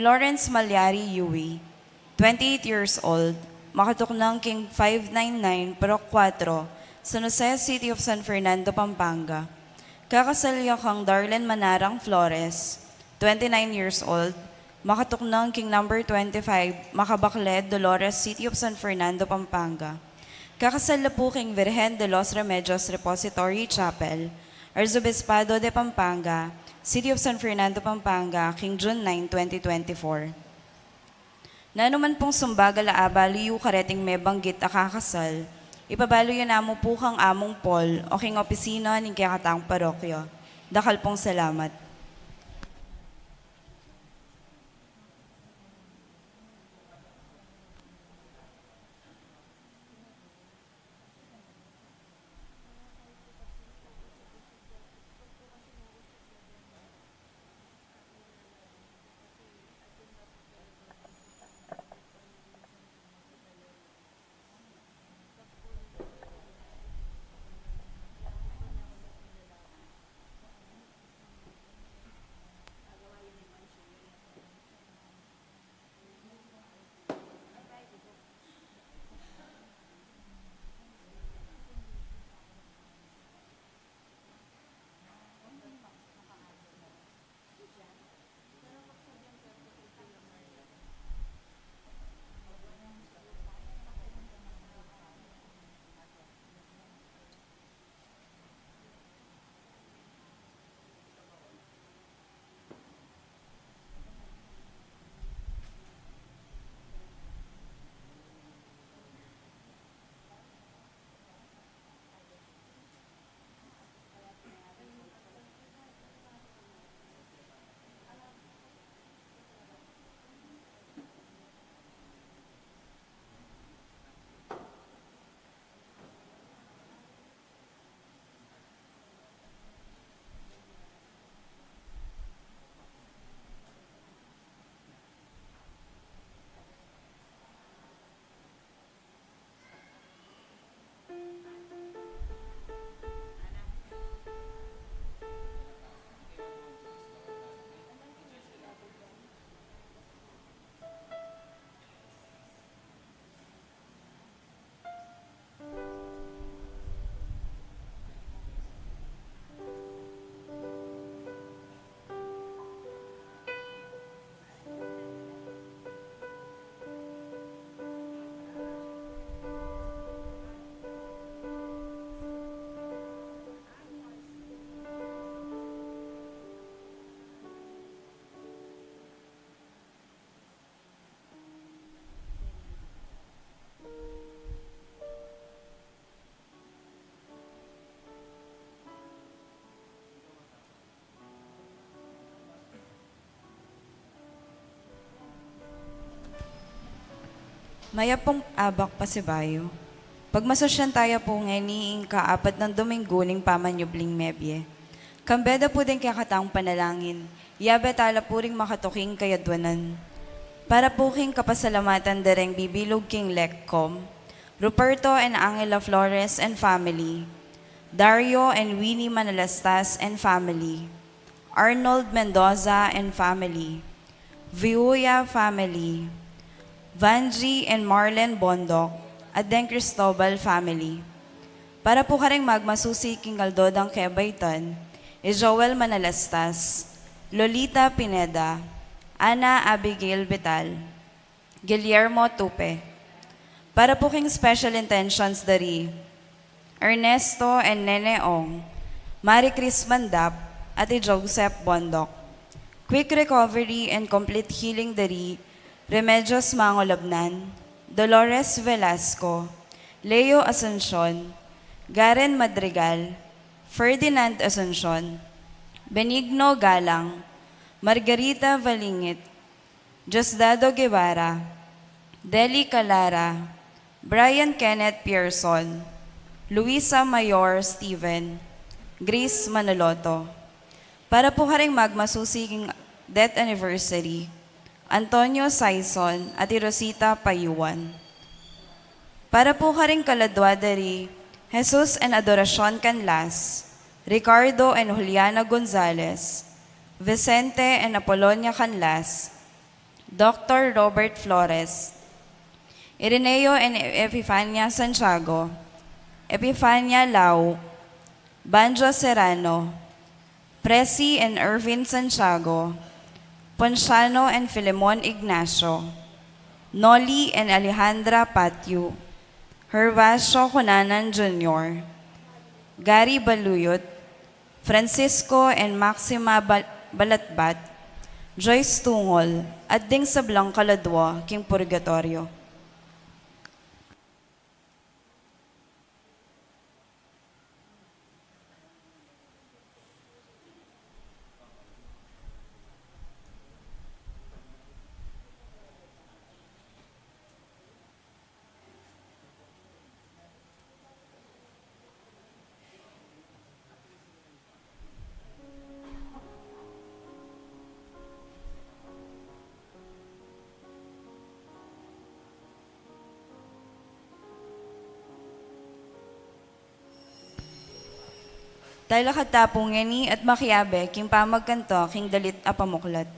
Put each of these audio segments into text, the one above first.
Lawrence Malyari Yui, 28 years old, makatuknang King 599 Parok 4, San Jose City of San Fernando, Pampanga. Kakasalya kang Darlen Manarang Flores, 29 years old, makatuknang King number 25, Makabacled, Dolores City of San Fernando, Pampanga. Kakasala po King Virgen de los Remedios Repository Chapel, Arzobispado de Pampanga, City of San Fernando, Pampanga, King June 9, 2024. Nanuman pong sumbagal aabaliw kareting may banggit akakasal, ipabalo yun amo po kang among Paul o king opisina ng kayakatang parokyo. Dakal pong salamat. Maya pong abak pa si Bayo. Pagmasosyan tayo po ngayon kaapat ng Domingo ning pamanyubling mebye. Kambeda po din kakatang panalangin. Yabe tala po ring makatuking kayadwanan. Para po king kapasalamatan dereng bibilog king Lekcom, Ruperto and Angela Flores and family, Dario and Winnie Manalastas and family, Arnold Mendoza and family, Viuya family, Vanji and Marlen Bondok, at Den Cristobal family. Para po karing magmasusi king Aldodang Kebayton, Joel Manalastas, Lolita Pineda, Ana Abigail Vital, Guillermo Tupe. Para po king special intentions dari, Ernesto and Nene Ong, Marie Chris Mandap, at Joseph Bondok. Quick recovery and complete healing dari, Remedios Mangolabnan, Dolores Velasco, Leo Asuncion, Garen Madrigal, Ferdinand Asuncion, Benigno Galang, Margarita Valingit, Diosdado Guevara, Deli Calara, Brian Kenneth Pearson, Luisa Mayor Steven, Grace Manoloto. Para po karing magmasusiging death anniversary, Antonio Saison at Rosita Payuan. Para po karing kaladwa dari, Jesus and Adoracion Canlas, Ricardo and Juliana Gonzalez, Vicente and Apolonia Canlas, Dr. Robert Flores, Ireneo and Epifania Santiago, Epifania Lau, Banjo Serrano, Presi and Irvin Santiago, Ponciano and Filemon Ignacio, Noli and Alejandra Patyu, Hervasio Conanan Jr., Gary Baluyot, Francisco and Maxima Balatbat, Joyce Tungol, at Ding Sablang Kaladwa, King Purgatorio. Dahil katapong ngeni at makiabe, king pamagkanto, king dalit apamuklat.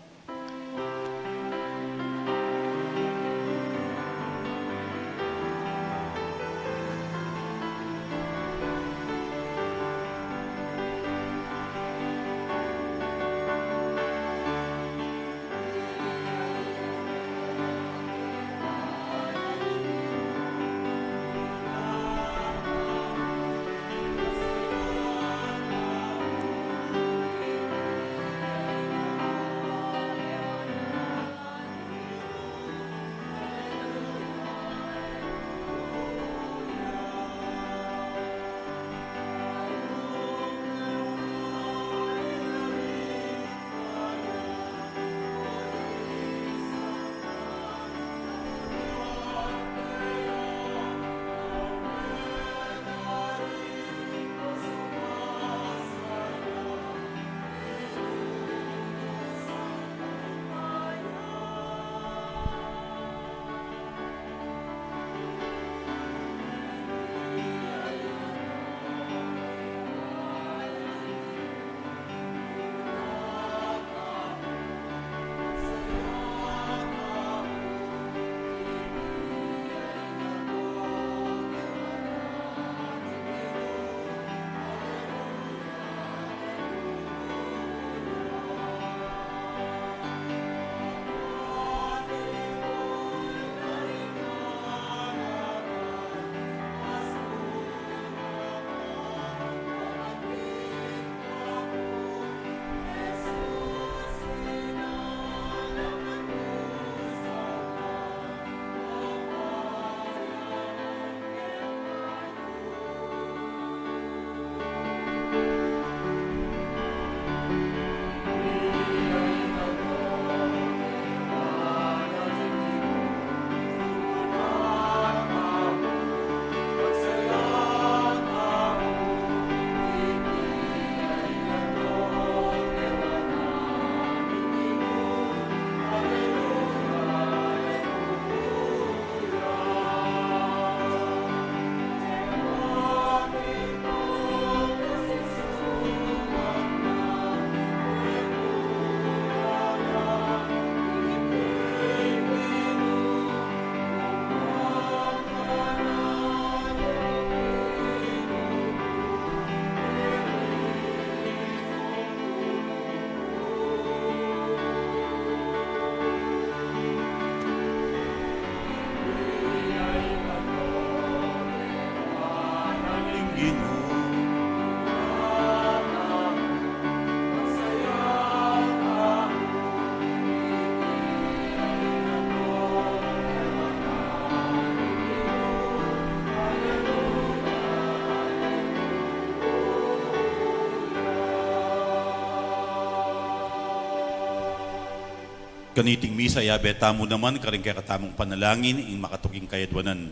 Kaniting misa, yabe tamo naman, karing kaya katamong panalangin, ing makatuking kayadwanan.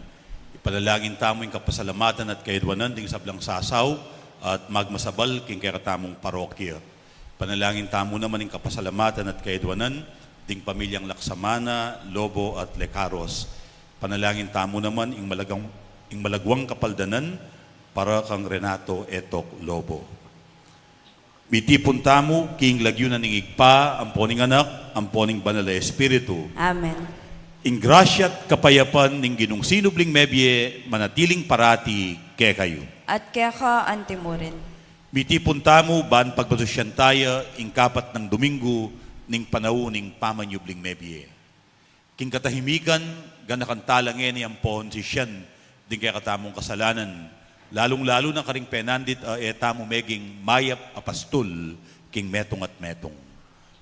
Ipanalangin tamo yung kapasalamatan at kayadwanan, ding sablang sasaw, at magmasabal, king kaya katamong parokya. Panalangin tamo naman yung kapasalamatan at kayadwanan, ding pamilyang Laksamana, Lobo at Lecaros. Panalangin tamo naman yung malagwang kapaldanan, para kang Renato Etok Lobo. Mitipon tamo, king lagyo na ningigpa, amponing anak, amponing banal na espiritu. Amen. Ingrasya at kapayapan ning ginong sinubling mebye, manatiling parati kay kayo. At kaya ka antimo rin. Mitipon tamo, ban pagbatusyan tayo, ingkapat ng Domingo, ning panauning pamanyubling mebye. King katahimikan, ganakan talangin ni ampon si siyan, din kaya katamong kasalanan, lalong-lalo na karing penandit etamo meging mayap apastol, king metong at metong.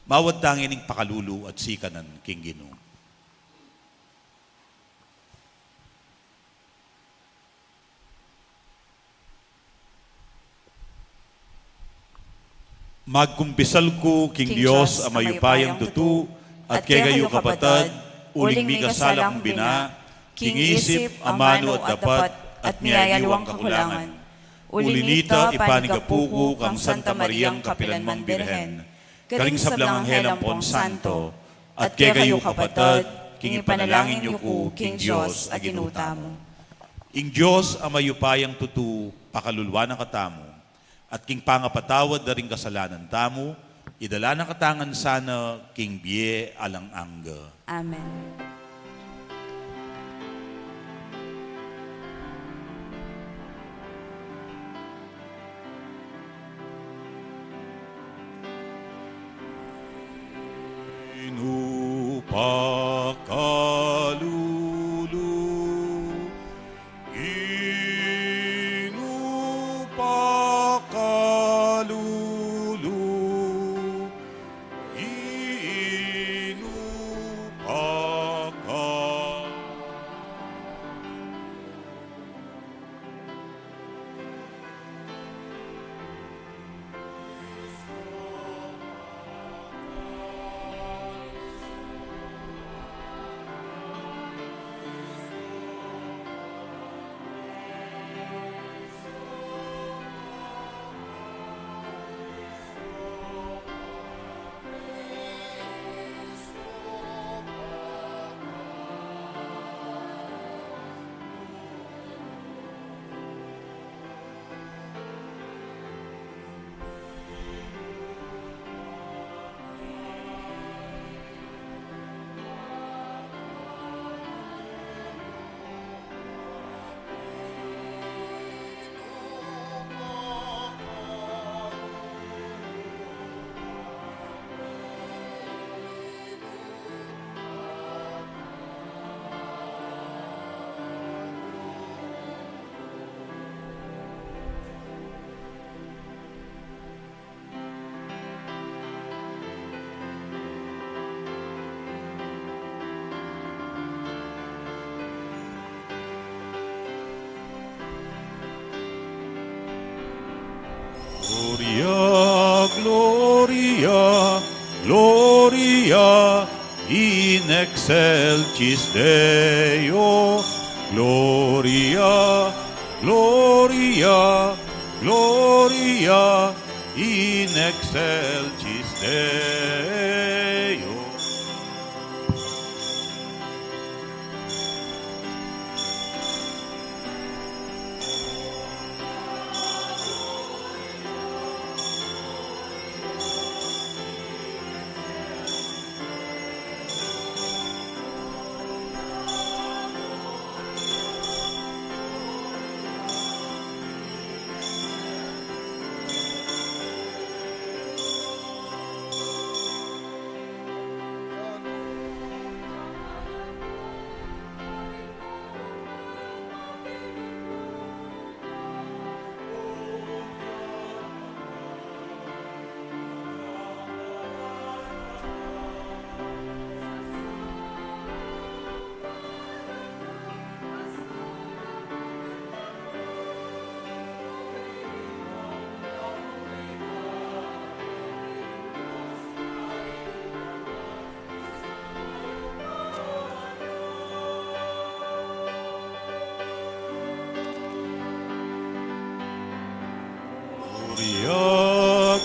Mawad tangin ning pakalulu at sikanan, king Ginoo. Magkumpisal ko, King Diyos, amayupayang tutu, at kay kayo kapatad, uling mi kasalang bina, King isip, amano at dapat, at niyayaluang kakulangan. Ulinita, ipanigapuko, kang Santa Mariang Kapilanmang Birhen, karing sablang Anghelang Pon Santo, at kay kayo kapatad, King ipanalangin niyo ko, King Diyos, aginuta mo. Ing Diyos, amayupayang tutu, pakalulwa ng katamo, at king pangapatawad na rin kasalanan tamo, idala na katangan sana, king biye alang angga. Amen. Inupakalulu, inupakalulu, inupakal. Gloria, Gloria, Gloria, in excelsis Deo. Gloria, Gloria, Gloria, in excelsis Deo.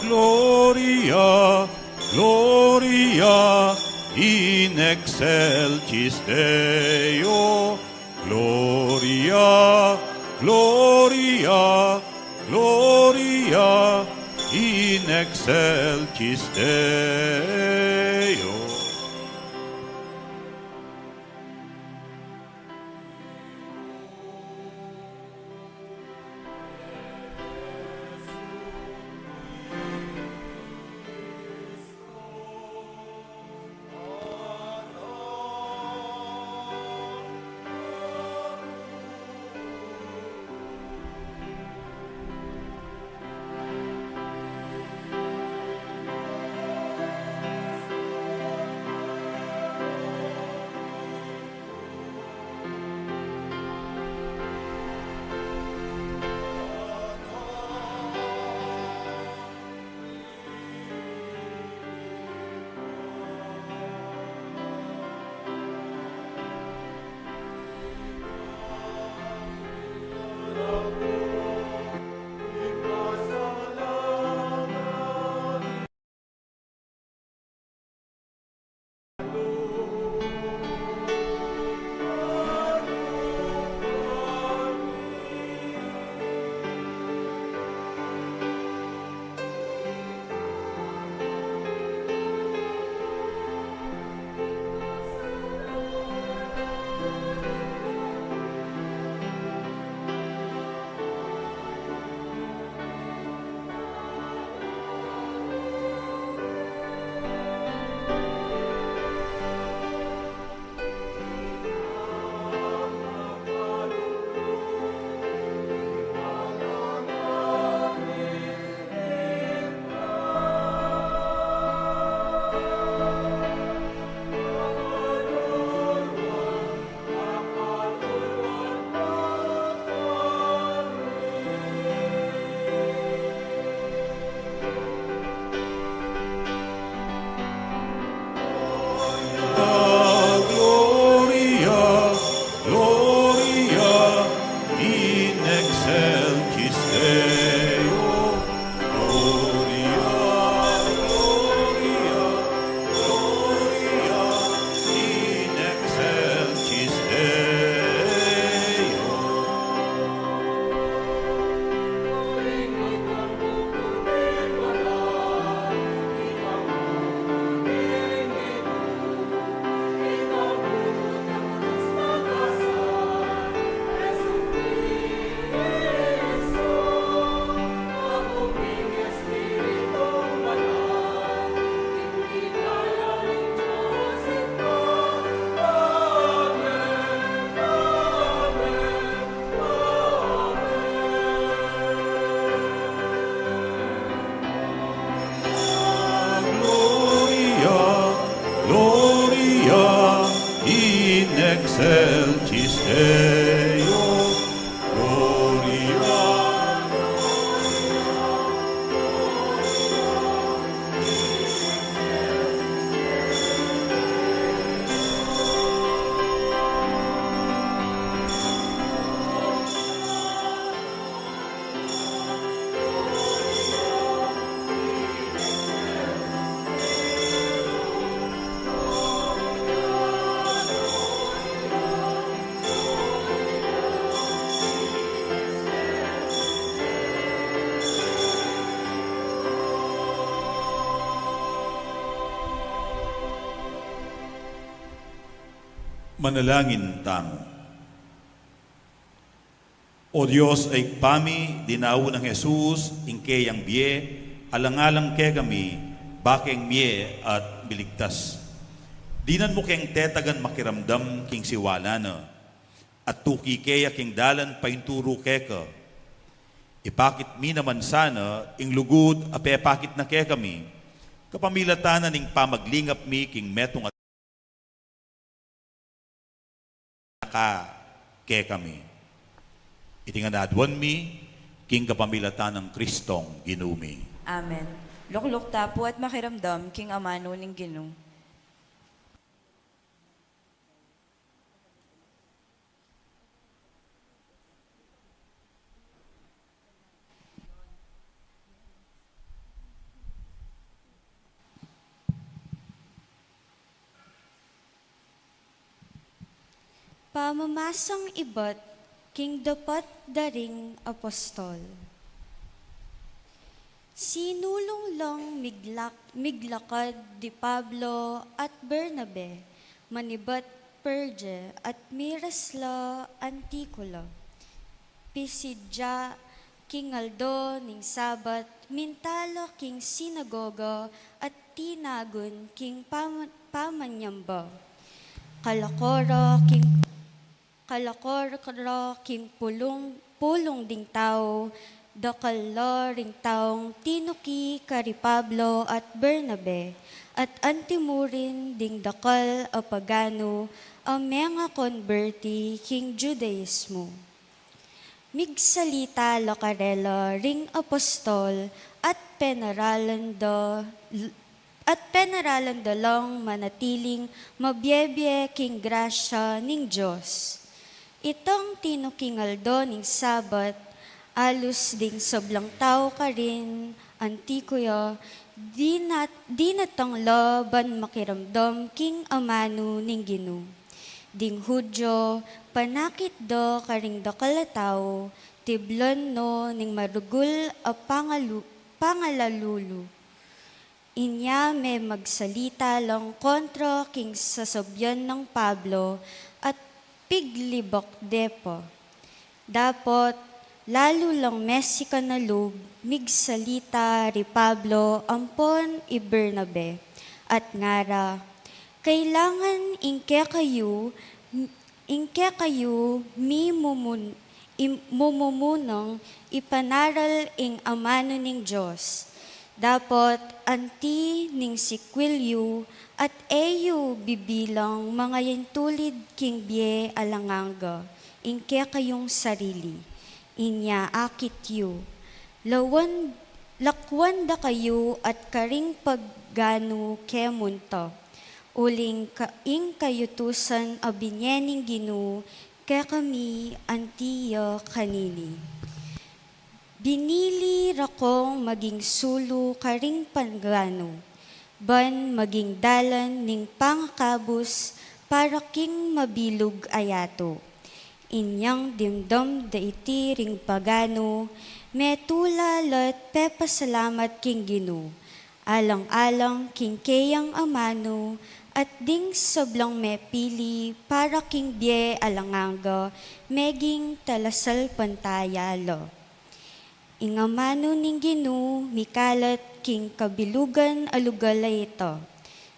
Gloria, Gloria, in excelsis Deo. Gloria, Gloria, Gloria, in in excelsis Deo. Gloria, Gloria, in excelsis Deo. Gloria, Gloria, Gloria, in excelsis Deo. Gloria, Gloria, in excelsis Deo. Gloria. Manalangin tamo. O Diyos ay pami, dinao ng Jesus, ingkeyang biye, alangalang ke kami, bakeng miye at miligtas. Dinan mo keng tetagan makiramdam king siwala na, at tuki keya king dalan painturo keka. Ipakit mi naman sana, ing lugod, apepakit na ke kami, kapamilatanan ning pamaglingap mi king metong at naka ke kami. Iti nga nadwan mi, king kapamilatan ng Kristong ginumi. Amen. Lukluk tapo at makiramdam, king amano ning Ginoo. Pamamasang ibat, king dapat daring apostol. Sinulong lang miglakad di Pablo at Bernabe, manibat Perge at Mirasla Anticola. Pisidya king Aldo ning Sabat, mintalo king sinagoga at tinagon king pamanyamba. Kalakora king pulong ding tao, dakalo ring taong tinuki kari Pablo at Bernabe, at antimurin ding dakal a pagano, ang mga converti king Judaismo. Migsalita lakarela ring apostol at penaralan da lang manatiling mabyebye king grasya ning Diyos. Itong tinukingaldo ning Sabat, alus ding soblang tao ka rin, Antikuya, di natangla ban makiramdam king amano ning Gino. Ding Hudyo, panakit do karing dakalataw, tiblon no ning marugul a pangalalulu. Inya may magsalita lang kontra king sasobyan ng Pablo at piglibok depo. Dapat lalo lang Mexica na loob, migsalita ri Pablo ampon i Bernabe. At ngara, kailangan ingke kayo mumumunang ipanaral ing amano ning Diyos. Dapat anti ning sikwilyo at eyo bibilang mga yentulid king bie alanganga, ingke kayong sarili. Inya akit yu. Lakwan da kayo at karing paggano kemunto. Uling ing kayutusan a binyening Gino, kaya kami antiya kanili. Binili rakong maging sulo karing panggano, ban maging dalan ning pangakabos para king mabilog ayato. Inyang dimdam da iti ring pagano, metula lot pepasalamat king Gino, alang-alang king kayang amano, at ding soblang mepili para king bie alanganga, meging talasal pantayalo. Ingamano ning Gino, mikalat king kabilugan alugalay ito.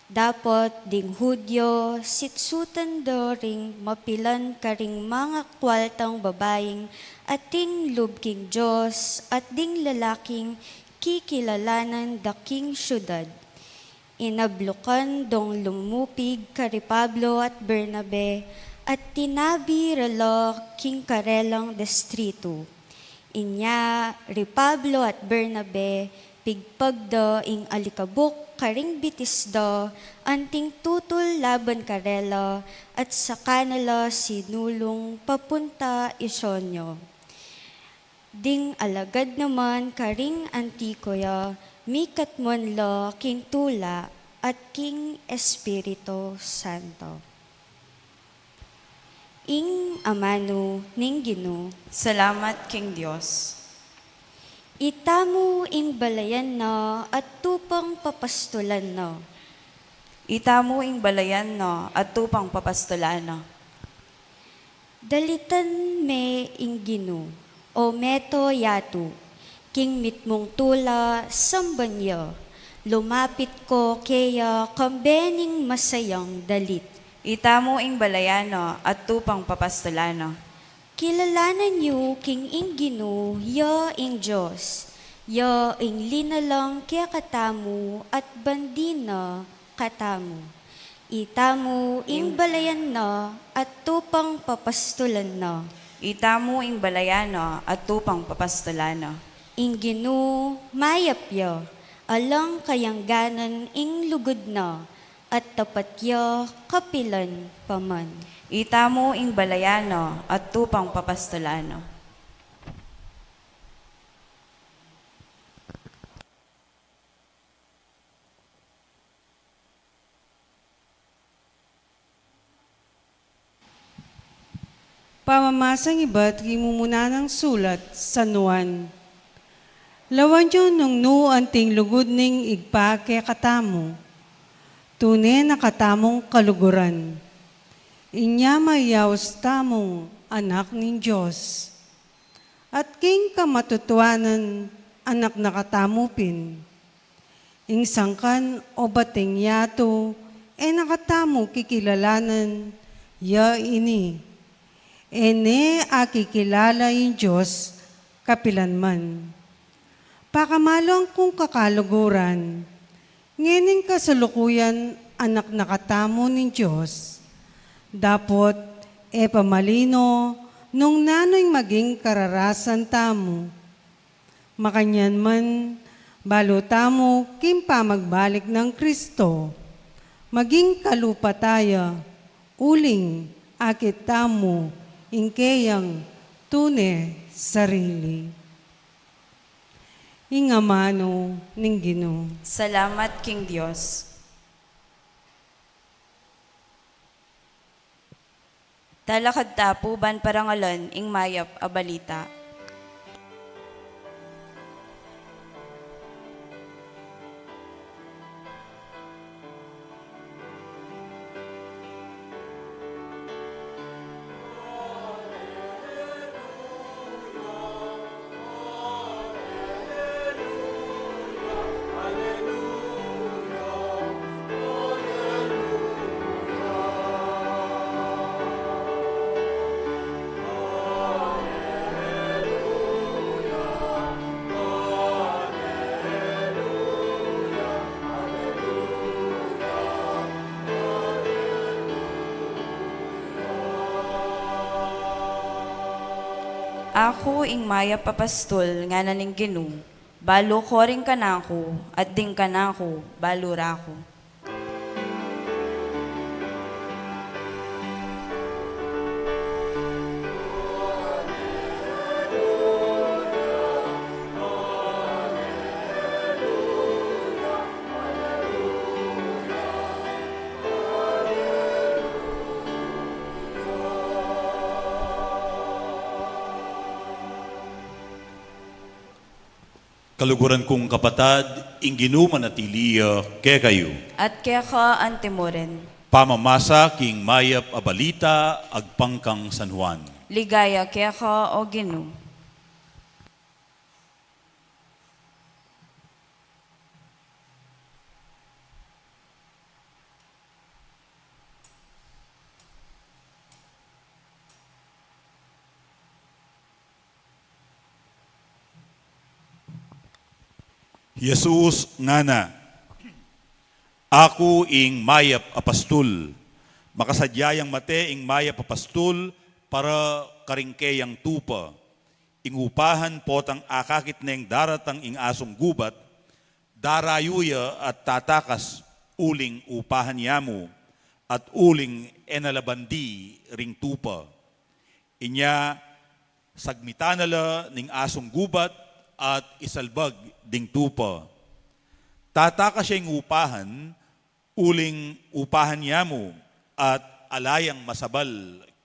Dapat ding Hudyo, sitsutan do ring mapilan karing mga kwaltang babaeng ating lub king Diyos at ding lalaking kikilalanan da king syudad. Inablukan dong lumupig kari Pablo at Bernabe at tinabi relo king karelang distrito. Inya, ri Pablo at Bernabe, pigpagdo ing alikabok karing bitisdo, anting tutol laban karela, at sa kanala sinulong papunta Isonyo. Ding alagad naman karing Antikoya, mikatmon lo king tula at king Espiritu Santo. Ing amano ning Gino, Salamat king Diyos. itamu ing balayan na at tupang papastulan na. Itamu ing balayan no at tupang papastulan no. Dalitan me ing Gino, o meto yatu, king mitmong tula sambanya, lumapit ko kaya kambening masayang dalit. Itamu ing balayano at tupang papastulano. Kilalanan niyo king ing Gino, ya ing Diyos, ya ing linalang kaya katamu at bandina katamu. Itamu ing balayan na at tupang papastulan na. Itamu ing balayano at tupang papastulano. Ing Gino, mayapya, alang kayangganan ing lugod na, at tapatya kapilan paman. Itamu ing balayano at tupang papastulano. Pamamasang iba't mumuna ng sulat, San Juan. Lawan nyo nung no anting lugod ning igpa kaya katamo. Tunay na katamong kaluguran. Inya mayaws tamong anak ng Diyos. At king kamatutuanan anak nakatamupin. Ing sangkan o bating yato nakatamo kikilalanan ya ini. Ene akikilala yung Diyos kapilanman. Pakamalong kung kakaluguran, ngening kasalukuyan anak nakatamo ng Diyos, dapot pamalino nung nano'y maging kararasan tamo. Makanyan man, balo tamo kimpa magbalik ng Kristo, maging kalupataya, uling akit tamo, ingkeyang tune sarili. Ingamano ning Ginoo. Salamat, King Diyos. Talakad tapo ban parangalan ing mayap a balita. Ako ing maya papastol nga naning Ginoo, balo ko rin kanako at ding kanako balo rako. Kaluguran kong kapatad, Ginoo manatiliya kay kayo. At kaya ka antimoren, Pamamasa king mayap a balita agpangkang San Juan. ligaya kaya ka o Ginoo. Jesus ngana, ako ing mayap apastol, makasadyayang mate ing mayap apastol para karingkeyang tupa, ing upahan potang akakit neng daratang ing asong gubat, darayuya at tatakas uling upahan yamu, at uling enalabandi ring tupa. Inya sagmitanala ning asong gubat at isalbag ding tupa. Tataka siyang upahan, uling upahan yamu, at alayang masabal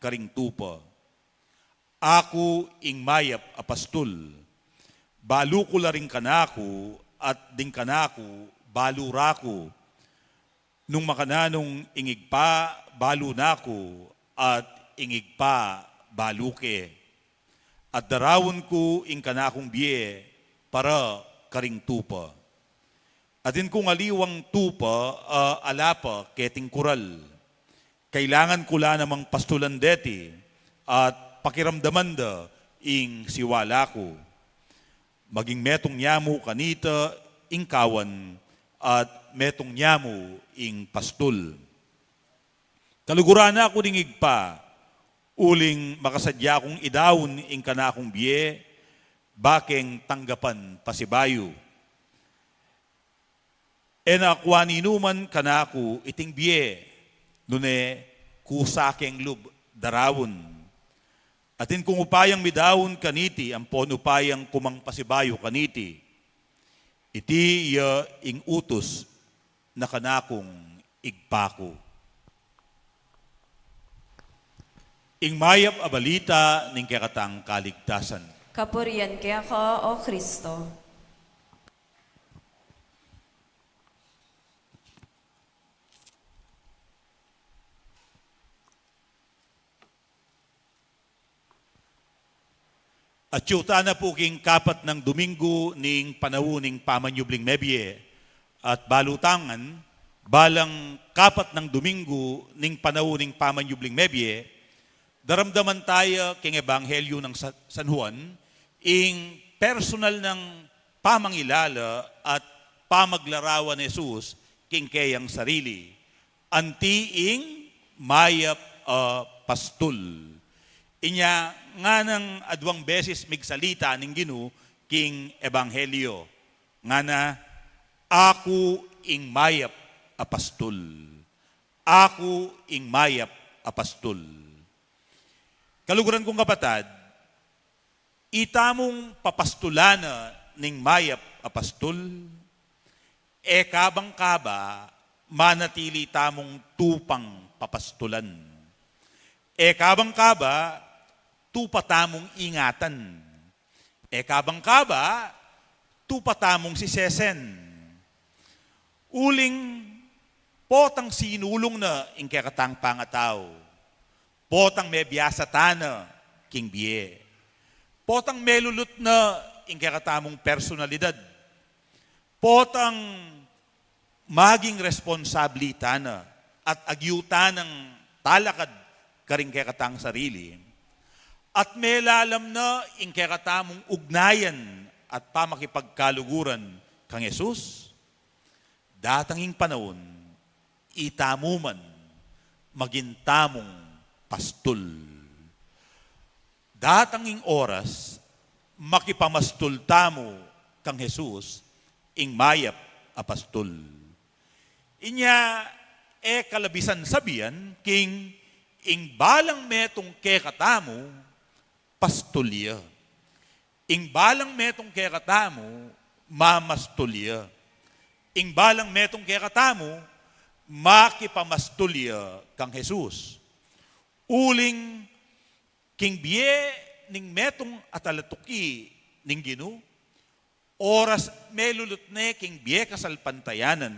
karing tupa. Ako ing mayap apastol, balu ko laring kanako, at ding kanako, balu rako. Nung makananong ingigpa, balu nako, at ingigpa, baluke. At darawon ko ing kanakong biye para karing tupa. Atin kong aliwang tupa, alapa, keting kural. Kailangan ko la namang pastulan deti at pakiramdaman da ing siwala ko. Maging metong nyamu kanita ing kawan at metong nyamu ing pastol. Kaluguran ako ding igpa, uling makasadya kong idawon ing kanakong biye, bakeng tanggapan pasibayo. Enakwaninuman kanako iting biye, nune kusakeng lub darawon. Atin kung upayang midawon kaniti, ampon upayang kumang pasibayo kaniti. Iti iya ing utos na kanakong igpako. Ing mayap a balita ning kakatang kaligtasan. Kapurian kaya ka o Kristo. At yuta na po king kapat ng Domingo ning panawuning pamanyubling mebye at balutangan balang kapat ng Domingo ning panawuning pamanyubling mebye daramdaman tayo king Ebanghelyo ng San Juan ing personal ng pamangilala at pamaglarawan ni Jesus king kayang sarili. Antiing mayap pastul. Inya nga ng adwang beses migsalita ning Ginoo king Ebanghelyo. Nga na ako ing mayap apastol. Ako ing mayap apastol. Kaluguran kong kapatad, itamong papastulana ning mayap apastol, kabang kaba manatili tamong tupang papastulan. Kabang kaba tupatamong ingatan. Kabang kaba tupatamong si Sesen. Uling potang sinulong na ing kakatang pangataw. Potang may biyasa tana king biye. Potang melulot na ing kakatamong personalidad. Potang maging responsablita na at agyuta ng talakad karing kakatang sarili. At may lalam na ing kakatamong ugnayan at pamakipagkaluguran kang Jesus. Datanging panahon, itamuman, magintamong pastol. Datanging oras, makipamastol tamo kang Jesus, ing mayap apastol. Inya, kalabisan sabihan, king ing balang metong kekatamo, pastolya. Ing balang metong kekatamo, mamastolya. Ing balang metong kekatamo, makipamastolya kang Jesus. Uling king biye ning metong atalatuki ning Ginoo, oras melulot ne king biye kasalpantayanan,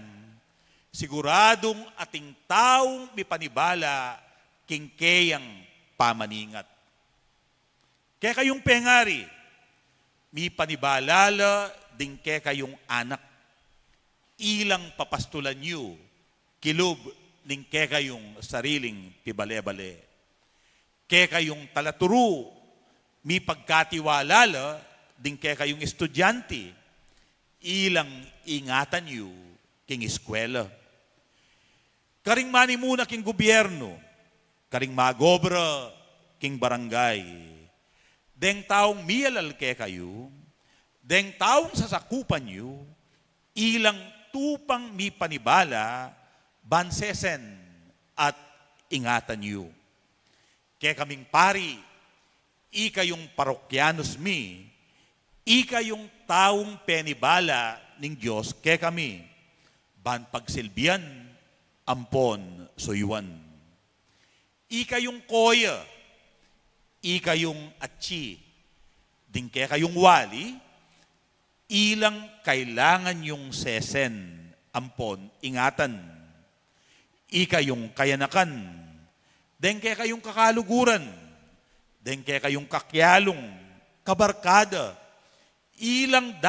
siguradong ating taong mipanibala king kayang pamaningat. Kaya kayong pengari, mi panibalala ding kaya kayong anak, ilang papastulan nyo, kilob ning kaya kayong sariling pibale-bale. Kaya kayong talaturo, mi pagkatiwalala ding kaya kayong estudyante, ilang ingatan nyo king eskwela. Karing mani muna king gobyerno, karing magobra king barangay, deng taong miyalal kaya kayo, deng taong sasakupan nyo, ilang tupang mi panibala, bansesen at ingatan nyo. Kaya kaming pari, ika yung parokyanos mi, ika yung taong penibala ning Diyos, kaya kami, ban pagsilbian, ampon suyuan. Ika yung koya, ika yung atsi, ding kaya kayong wali, ilang kailangan yung sesen, ampon, ingatan. Ika yung kayanakan, ding kaya kayong kakaluguran, ding kaya kayong kakyalong, kabarkada, ilang dapat